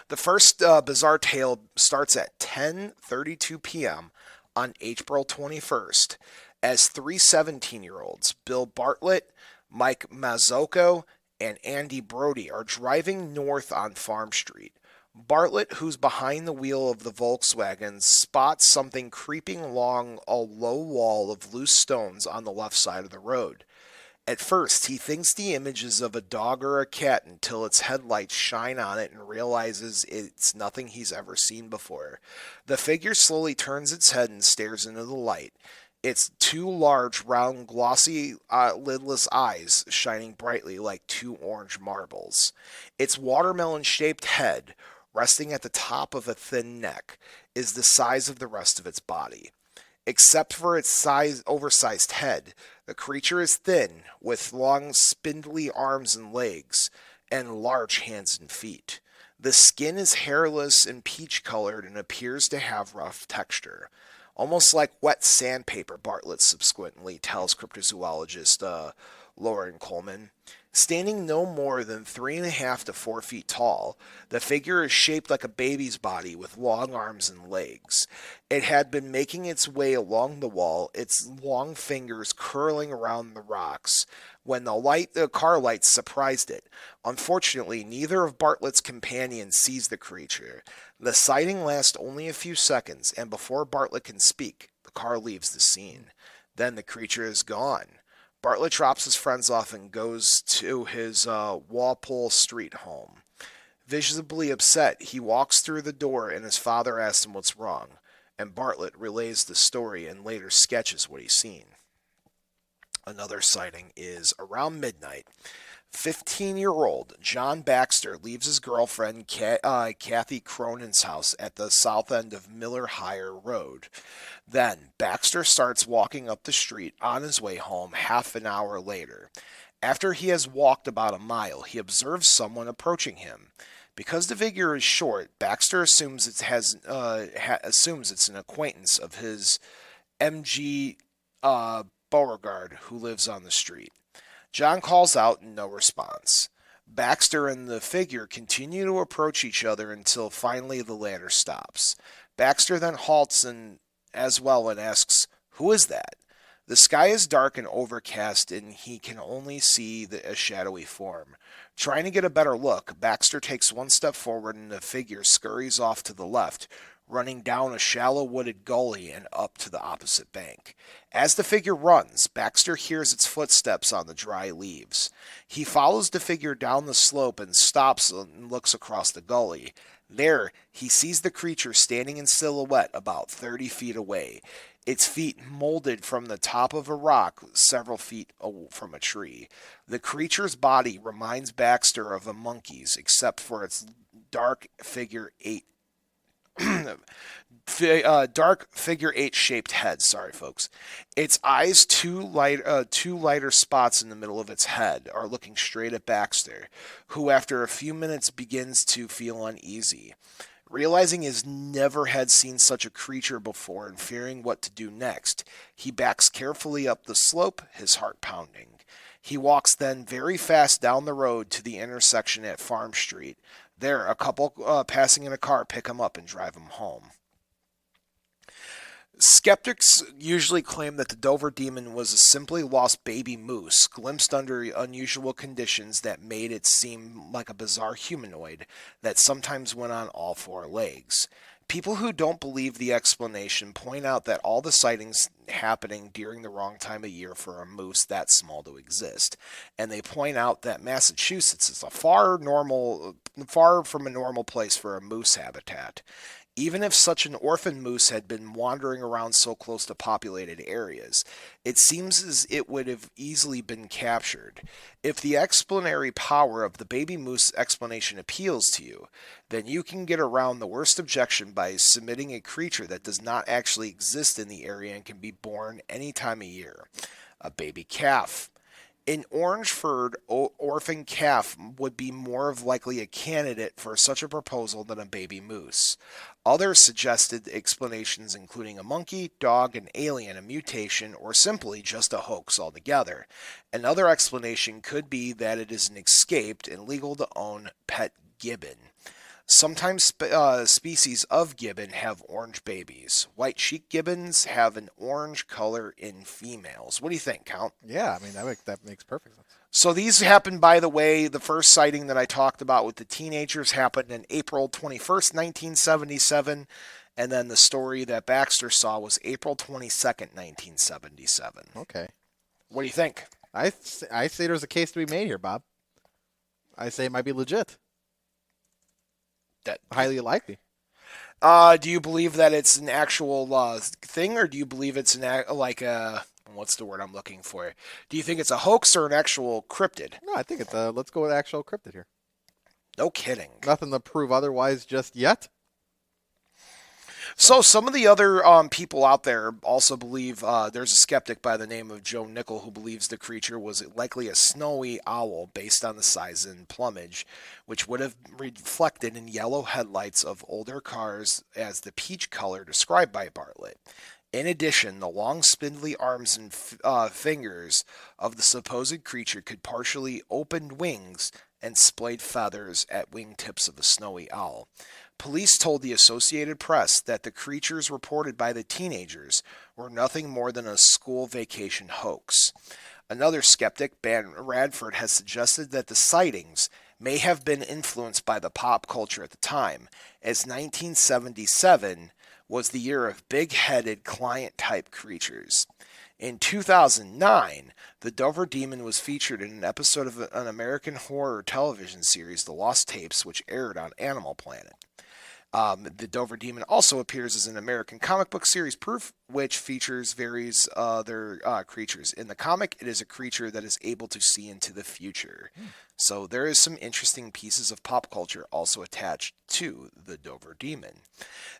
Speaker 2: The first bizarre tale starts at 10:32 p.m. on April 21st as 3 17-year-olds, Bill Bartlett, Mike Mazzocco, and Andy Brody, are driving north on Farm Street. Bartlett, who's behind the wheel of the Volkswagen, spots something creeping along a low wall of loose stones on the left side of the road. At first, he thinks the image is of a dog or a cat until its headlights shine on it and realizes it's nothing he's ever seen before. The figure slowly turns its head and stares into the light. Its two large, round, glossy, lidless eyes shining brightly like two orange marbles. Its watermelon-shaped head, resting at the top of a thin neck, is the size of the rest of its body. Except for its oversized head, the creature is thin, with long, spindly arms and legs, and large hands and feet. The skin is hairless and peach-colored and appears to have rough texture. Almost like wet sandpaper, Bartlett subsequently tells cryptozoologist Lauren Coleman. Standing no more than 3.5 to 4 feet tall, the figure is shaped like a baby's body with long arms and legs. It had been making its way along the wall, its long fingers curling around the rocks, when the car lights surprised it. Unfortunately, neither of Bartlett's companions sees the creature. The sighting lasts only a few seconds, and before Bartlett can speak, the car leaves the scene. Then the creature is gone. Bartlett drops his friends off and goes to his Walpole Street home. Visibly upset, he walks through the door and his father asks him what's wrong, and Bartlett relays the story and later sketches what he's seen. Another sighting is around midnight. 15-year-old John Baxter leaves his girlfriend Kathy Cronin's house at the south end of Miller Hire Road. Then Baxter starts walking up the street on his way home half an hour later. After he has walked about a mile, he observes someone approaching him. Because the figure is short, Baxter assumes it's an acquaintance of his, M.G. Beauregard, who lives on the street. John calls out, no response. Baxter and the figure continue to approach each other until finally the latter stops. Baxter then halts as well and asks, "Who is that?" The sky is dark and overcast, and he can only see a shadowy form. Trying to get a better look, Baxter takes one step forward and the figure scurries off to the left, running down a shallow wooded gully and up to the opposite bank. As the figure runs, Baxter hears its footsteps on the dry leaves. He follows the figure down the slope and stops and looks across the gully. There, he sees the creature standing in silhouette about 30 feet away, its feet molded from the top of a rock several feet from a tree. The creature's body reminds Baxter of a monkey's, except for its dark figure eight shaped head. Sorry, folks. Its eyes, two lighter spots in the middle of its head, are looking straight at Baxter, who after a few minutes begins to feel uneasy. Realizing he's never had seen such a creature before and fearing what to do next, he backs carefully up the slope, his heart pounding. He walks then very fast down the road to the intersection at Farm Street. There, a couple passing in a car pick him up and drive him home. Skeptics usually claim that the Dover demon was a simply lost baby moose, glimpsed under unusual conditions that made it seem like a bizarre humanoid that sometimes went on all four legs. People who don't believe the explanation point out that all the sightings happening during the wrong time of year for a moose that small to exist, and they point out that Massachusetts is far from a normal place for a moose habitat. Even if such an orphan moose had been wandering around so close to populated areas, it seems as it would have easily been captured. If the explanatory power of the baby moose explanation appeals to you, then you can get around the worst objection by submitting a creature that does not actually exist in the area and can be born any time of year. A baby calf. An orange-furred orphan calf would be more of likely a candidate for such a proposal than a baby moose. Others suggested explanations including a monkey, dog, an alien, a mutation, or simply just a hoax altogether. Another explanation could be that it is an escaped and legal to own pet gibbon. Sometimes species of gibbon have orange babies. White cheek gibbons have an orange color in females. What do you think, Count?
Speaker 3: Yeah, I mean, that makes perfect sense.
Speaker 2: So these happened, by the way, the first sighting that I talked about with the teenagers happened in April 21st, 1977. And then the story that Baxter saw was April 22nd, 1977.
Speaker 3: Okay.
Speaker 2: What do you think?
Speaker 3: I say there's a case to be made here, Bob. I say it might be legit.
Speaker 2: That
Speaker 3: highly likely.
Speaker 2: Do you believe that it's an actual thing, or do you believe it's what's the word I'm looking for? Do you think it's a hoax or an actual cryptid?
Speaker 3: No, I think it's let's go with actual cryptid here.
Speaker 2: No kidding.
Speaker 3: Nothing to prove otherwise just yet.
Speaker 2: So some of the other people out there also believe there's a skeptic by the name of Joe Nickel who believes the creature was likely a snowy owl based on the size and plumage, which would have reflected in yellow headlights of older cars as the peach color described by Bartlett. In addition, the long spindly arms and fingers of the supposed creature could partially opened wings and splayed feathers at wingtips of a snowy owl. Police told the Associated Press that the creatures reported by the teenagers were nothing more than a school vacation hoax. Another skeptic, Ben Radford, has suggested that the sightings may have been influenced by the pop culture at the time, as 1977 was the year of big-headed client-type creatures. In 2009, the Dover Demon was featured in an episode of an American horror television series, The Lost Tapes, which aired on Animal Planet. The Dover Demon also appears as an American comic book series, Proof, which features various other creatures. In the comic, it is a creature that is able to see into the future. So there is some interesting pieces of pop culture also attached to the Dover Demon.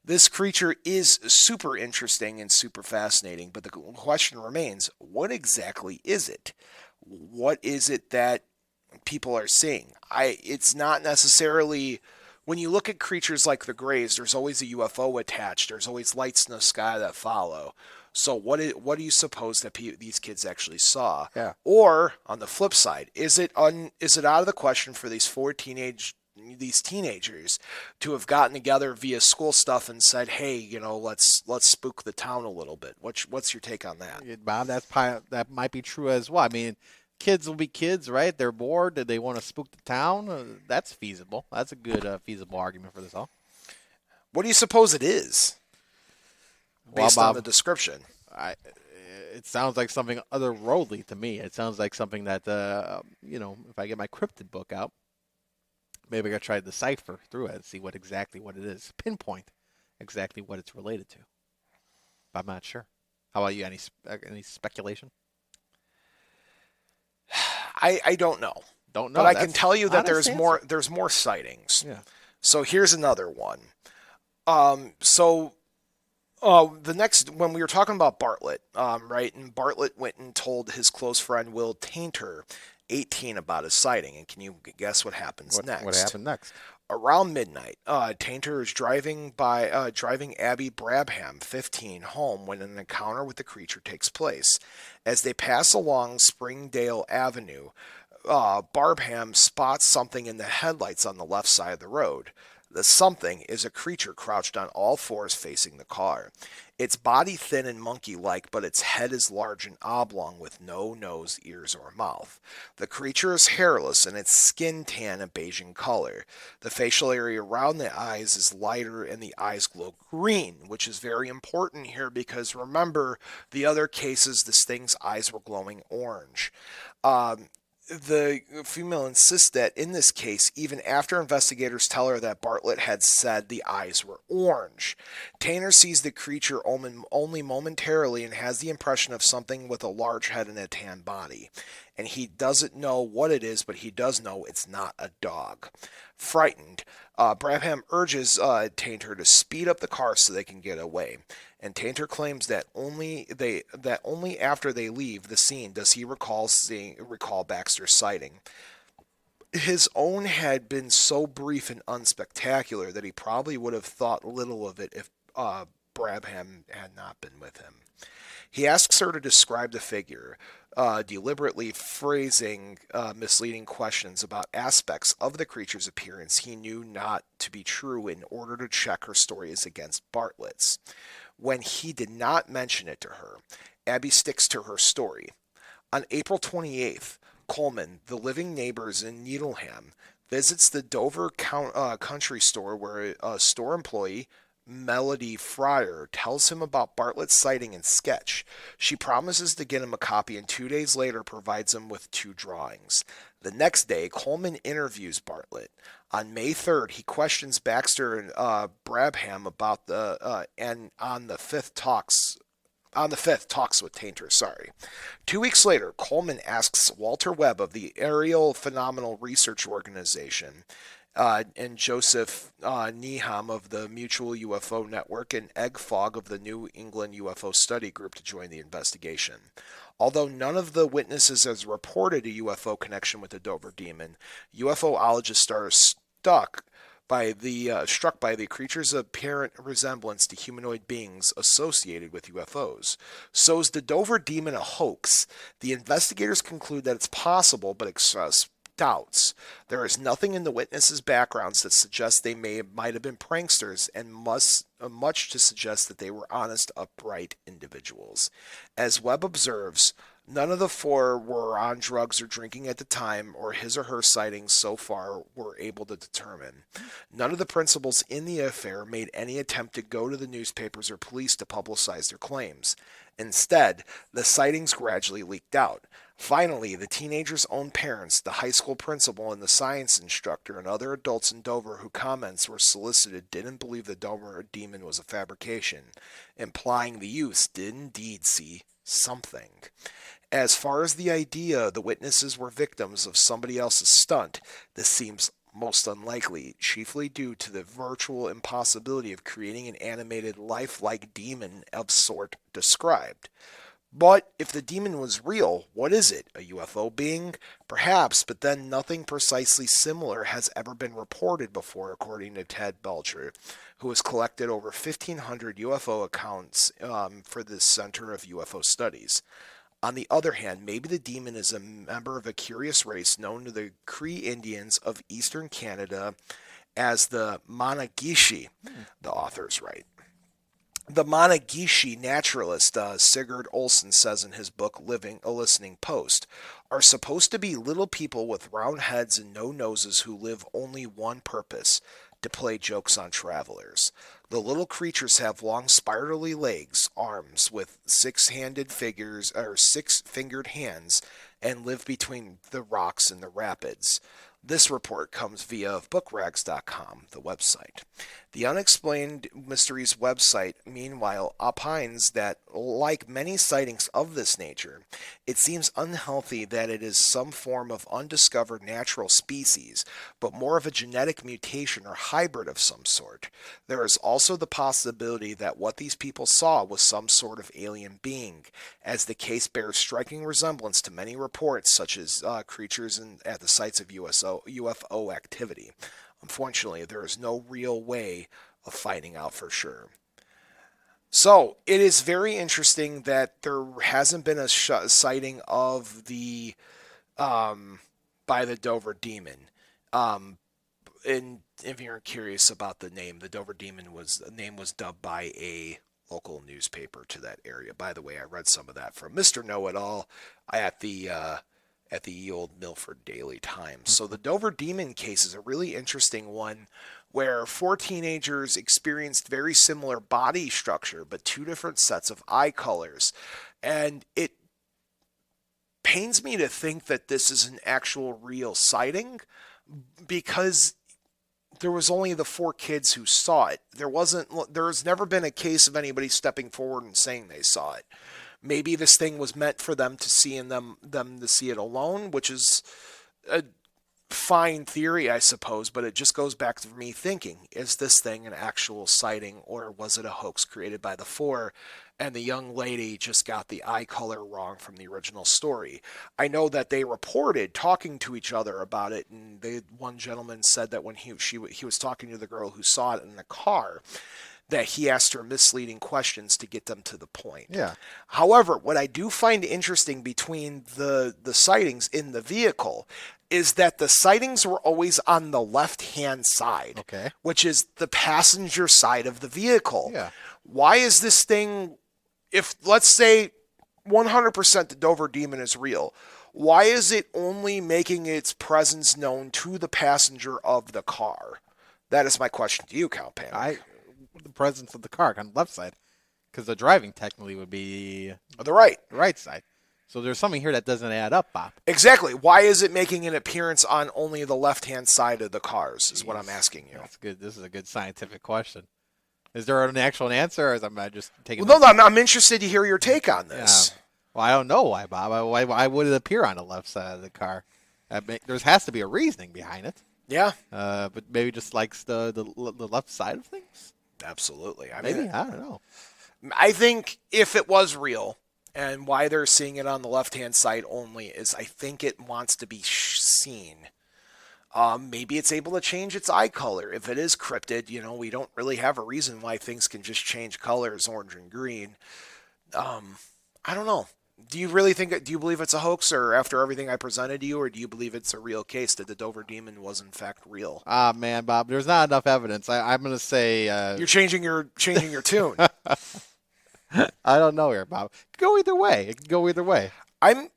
Speaker 2: This creature is super interesting and super fascinating, but the question remains, what exactly is it? What is it that people are seeing? It's not necessarily... When you look at creatures like the Greys, there's always a UFO attached. There's always lights in the sky that follow. So what do you suppose that these kids actually saw?
Speaker 3: Yeah.
Speaker 2: Or on the flip side, is it out of the question for these these teenagers to have gotten together via school stuff and said, "Hey, let's spook the town a little bit"? What's your take on that?
Speaker 3: Yeah, Bob, that might be true as well. I mean, kids will be kids, right? They're bored. Did they want to spook the town? That's feasible. That's a good feasible argument for this all.
Speaker 2: What do you suppose it is, based on the description?
Speaker 3: It sounds like something otherworldly to me. It sounds like something that, if I get my cryptid book out, maybe I got to try to decipher through it and see exactly what it is, pinpoint exactly what it's related to. But I'm not sure. How about you? Any speculation?
Speaker 2: I don't know. But I can tell you that there's more sightings.
Speaker 3: Yeah.
Speaker 2: So here's another one. The next, when we were talking about Bartlett, right, and Bartlett went and told his close friend Will Tainter, 18, about his sighting. And can you guess what happens next?
Speaker 3: What happened next?
Speaker 2: Around midnight, Tainter is driving Abby Brabham, 15, home when an encounter with the creature takes place. As they pass along Springdale Avenue, Brabham spots something in the headlights on the left side of the road. The something is a creature crouched on all fours facing the car. Its body thin and monkey-like, but its head is large and oblong with no nose, ears, or mouth. The creature is hairless and its skin tan a beige in color. The facial area around the eyes is lighter and the eyes glow green, which is very important here because remember, the other cases, this thing's eyes were glowing orange. The female insists that in this case, even after investigators tell her that Bartlett had said the eyes were orange, Tainter sees the creature only momentarily and has the impression of something with a large head and a tan body. And he doesn't know what it is, but he does know it's not a dog. Frightened, Brabham urges Tainter to speed up the car so they can get away. And Tainter claims that only after they leave the scene does he recall Baxter's sighting. His own had been so brief and unspectacular that he probably would have thought little of it if Brabham had not been with him. He asks her to describe the figure, deliberately phrasing misleading questions about aspects of the creature's appearance he knew not to be true in order to check her stories against Bartlett's. When he did not mention it to her, Abby sticks to her story. On April 28th, Coleman, the living neighbors in Needleham, visits the Dover country store where a store employee, Melody Fryer, tells him about Bartlett's sighting and sketch. She promises to get him a copy and 2 days later provides him with 2 drawings. The next day, Coleman interviews Bartlett. On May 3rd, he questions Baxter and Brabham about and on the fifth talks with Tainter. 2 weeks later, Coleman asks Walter Webb of the Aerial Phenomenal Research Organization and Joseph Neeham of the Mutual UFO Network, and Egg Fogg of the New England UFO Study Group to join the investigation. Although none of the witnesses has reported a UFO connection with the Dover Demon, UFOologists are struck by the creature's apparent resemblance to humanoid beings associated with UFOs. So is the Dover Demon a hoax? The investigators conclude that it's possible, but express doubts. There is nothing in the witnesses' backgrounds that suggests they might have been pranksters, and much to suggest that they were honest, upright individuals. As Webb observes, none of the four were on drugs or drinking at the time, or his or her sightings so far were able to determine. None of the principals in the affair made any attempt to go to the newspapers or police to publicize their claims. Instead, the sightings gradually leaked out. Finally, the teenagers' own parents, the high school principal, and the science instructor, and other adults in Dover who comments were solicited didn't believe the Dover Demon was a fabrication, implying the youths did indeed see something. As far as the idea the witnesses were victims of somebody else's stunt, this seems most unlikely, chiefly due to the virtual impossibility of creating an animated, lifelike demon of sort described. But if the demon was real, what is it? A UFO being? Perhaps, but then nothing precisely similar has ever been reported before, according to Ted Belcher, who has collected over 1,500 UFO accounts for the Center of UFO Studies. On the other hand, maybe the demon is a member of a curious race known to the Cree Indians of eastern Canada as the Managishi, the authors write. The Managishi naturalist, Sigurd Olson, says in his book A Listening Post, are supposed to be little people with round heads and no noses who live only one purpose, to play jokes on travelers. The little creatures have long spirally legs, arms with six-fingered hands, and live between the rocks and the rapids. This report comes via bookrags.com, the website. The Unexplained Mysteries website, meanwhile, opines that, like many sightings of this nature, it seems unhealthy that it is some form of undiscovered natural species, but more of a genetic mutation or hybrid of some sort. There is also the possibility that what these people saw was some sort of alien being, as the case bears striking resemblance to many reports such as creatures at the sites of UFO activity. Unfortunately, there is no real way of finding out for sure. So, it is very interesting that there hasn't been a sighting of the by the Dover Demon. And if you're curious about the name, the Dover Demon was dubbed by a local newspaper to that area. By the way, I read some of that from Mr. Know-It-All at the old Milford Daily Times. So the Dover Demon case is a really interesting one where 4 teenagers experienced very similar body structure but 2 different sets of eye colors. And it pains me to think that this is an actual real sighting because there was only the 4 kids who saw it. There's never been a case of anybody stepping forward and saying they saw it. Maybe this thing was meant for them to see and them to see it alone, which is a fine theory, I suppose, but it just goes back to me thinking, is this thing an actual sighting or was it a hoax created by the 4 and the young lady just got the eye color wrong from the original story? I know that they reported talking to each other about it, and one gentleman said that when he was talking to the girl who saw it in the car, that he asked her misleading questions to get them to the point.
Speaker 3: Yeah.
Speaker 2: However, what I do find interesting between the sightings in the vehicle is that the sightings were always on the left-hand side,
Speaker 3: Okay.
Speaker 2: which is the passenger side of the vehicle.
Speaker 3: Yeah.
Speaker 2: Why is this thing, if let's say 100% the Dover Demon is real, why is it only making its presence known to the passenger of the car? That is my question to you, Count Panic.
Speaker 3: The presence of the car on the left side, because the driving technically would be
Speaker 2: The right.
Speaker 3: the right side. So there's something here that doesn't add up, Bob.
Speaker 2: Exactly. Why is it making an appearance on only the left-hand side of the cars is what I'm asking you.
Speaker 3: That's good. This is a good scientific question. Is there an actual answer, or am I just taking?
Speaker 2: Well, no, I'm interested to hear your take on this.
Speaker 3: Yeah. Well, I don't know why, Bob. Why would it appear on the left side of the car? There has to be a reasoning behind it.
Speaker 2: Yeah,
Speaker 3: but maybe just likes the left side of things.
Speaker 2: absolutely. I
Speaker 3: Maybe,
Speaker 2: mean,
Speaker 3: I don't know.
Speaker 2: I think if it was real, and why they're seeing it on the left-hand side only is I think it wants to be seen. Maybe it's able to change its eye color. If it is cryptid, we don't really have a reason why things can just change colors, orange and green. I don't know. Do you believe it's a hoax, or after everything I presented to you, or do you believe it's a real case that the Dover Demon was in fact real?
Speaker 3: Ah, man, Bob, there's not enough evidence. I'm going to say
Speaker 2: You're changing your tune.
Speaker 3: I don't know here, Bob. It could go either way. It could go either way.
Speaker 2: I'm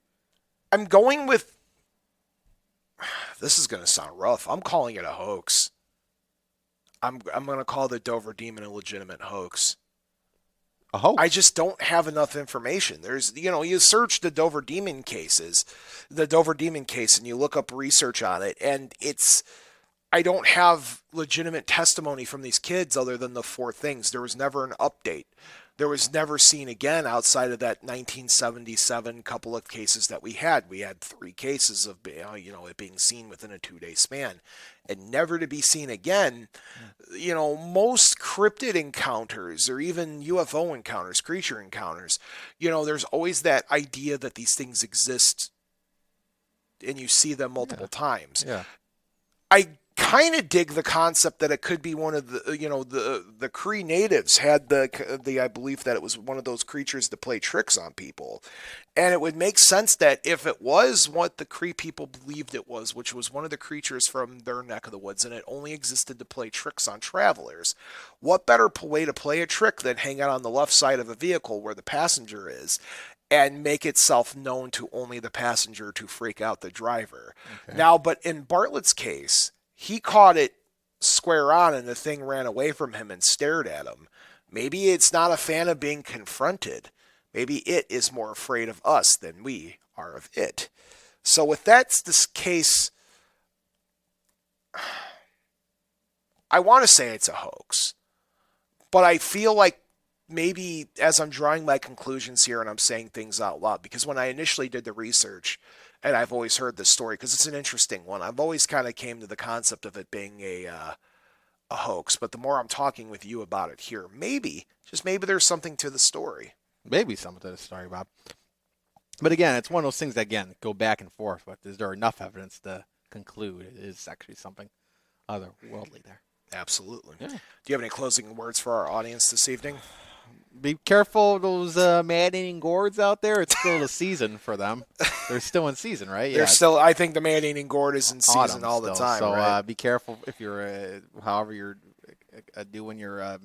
Speaker 2: going with. This is going to sound rough. I'm calling it a hoax. I'm going to call the Dover Demon a legitimate hoax.
Speaker 3: A hoax?
Speaker 2: I just don't have enough information. There's, you search the Dover Demon case, and you look up research on it, and I don't have legitimate testimony from these kids other than the 4 things. There was never an update. There was never seen again outside of that 1977 couple of cases that we had. We had 3 cases of it being seen within a 2-day span, and never to be seen again. Most cryptid encounters, or even UFO encounters, creature encounters, there's always that idea that these things exist, and you see them multiple times.
Speaker 3: Yeah.
Speaker 2: I kind of dig the concept that it could be one of the Cree natives had the belief that it was one of those creatures that play tricks on people, and it would make sense that if it was what the Cree people believed it was, which was one of the creatures from their neck of the woods, and it only existed to play tricks on travelers, what better way to play a trick than hang out on the left side of a vehicle where the passenger is, and make itself known to only the passenger to freak out the driver. Okay. Now, but in Bartlett's case, he caught it square on, and the thing ran away from him and stared at him. Maybe it's not a fan of being confronted. Maybe it is more afraid of us than we are of it. So if that's this case, I want to say it's a hoax. But I feel like maybe as I'm drawing my conclusions here and I'm saying things out loud, because when I initially did the research, and I've always heard this story because it's an interesting one, I've always kind of came to the concept of it being a hoax. But the more I'm talking with you about it here, maybe there's something to the story.
Speaker 3: Maybe something to the story, Bob. But again, it's one of those things that, again, go back and forth. But is there enough evidence to conclude it is actually something otherworldly there?
Speaker 2: Absolutely.
Speaker 3: Yeah.
Speaker 2: Do you have any closing words for our audience this evening?
Speaker 3: Be careful of those man-eating gourds out there. It's still the season for them. They're still in season, right?
Speaker 2: They're still. I think the man-eating gourd is in season all the time.
Speaker 3: So
Speaker 2: right?
Speaker 3: Be careful if you're, however you're doing your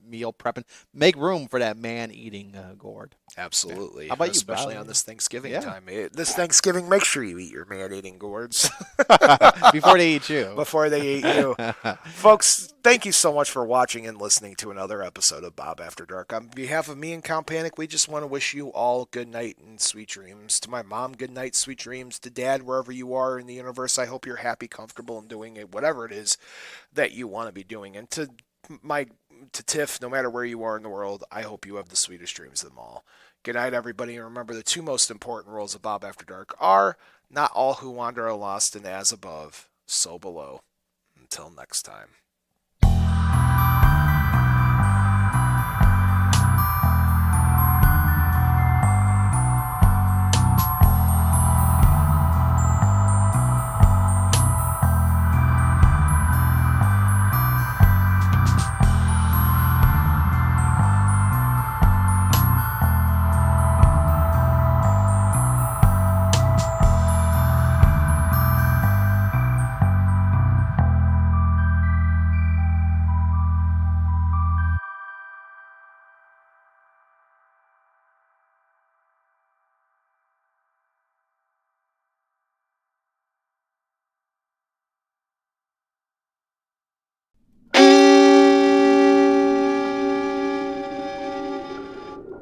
Speaker 3: meal prepping. Make room for that man-eating gourd.
Speaker 2: Absolutely.
Speaker 3: How about
Speaker 2: especially
Speaker 3: you,
Speaker 2: on this Thanksgiving
Speaker 3: Yeah.
Speaker 2: time. This Thanksgiving, make sure you eat your man-eating gourds
Speaker 3: Before they eat you.
Speaker 2: before they eat you. Folks, thank you so much for watching and listening to another episode of Bob After Dark. On behalf of me and Count Panic, we just want to wish you all good night and sweet dreams. To my mom, good night, sweet dreams. To Dad, wherever you are in the universe, I hope you're happy, comfortable, and doing it, whatever it is that you want to be doing. And to Tiff, no matter where you are in the world, I hope you have the sweetest dreams of them all. Good night, everybody, and remember the 2 most important rules of Bob After Dark are: not all who wander are lost, and as above, so below. Until next time.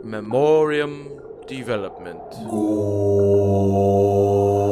Speaker 7: Memoriam Development.
Speaker 1: Gore.